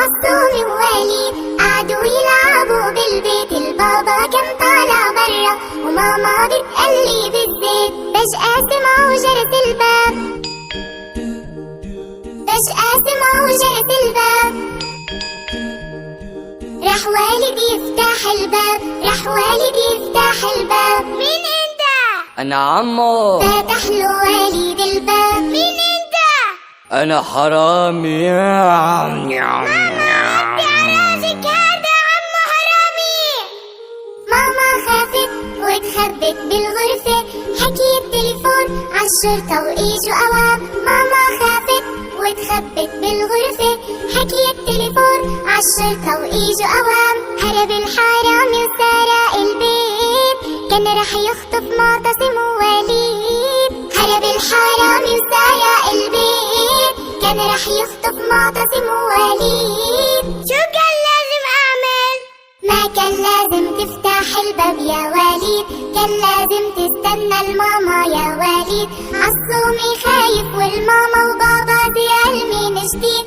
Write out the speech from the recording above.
عصومي ووليد قعدوا يلعبوا بالبيت. البابا كان طالع برا وماما بتقلي بالزيت. فجأة سمعوا جرس الباب، فجأة سمعوا جرس الباب. راح والد يفتح الباب، راح والد يفتح الباب. مين انت؟ انا عمو. فتح له والد الباب. مين انت؟ انا حرامي. راسك هذا عمو حرامي. ماما خافت واتخبت بالغرفة. حكيت تليفون عالشرطة واجوا اوام. ماما خافت واتخبت بالغرفة. حكيت تليفون عالشرطة واجوا اوام. هرب الحرامي وسرق البيت، كان رح يخطف معتصم ووليد. هرب الحرامي وسرق البيت، كان رح يخطف معتصم ووليد. شو كان لازم اعمل؟ ما كان لازم تفتح الباب يا وليد، كان لازم تستنى الماما يا وليد. عصومي خايف والماما وبابا زعل من جديد.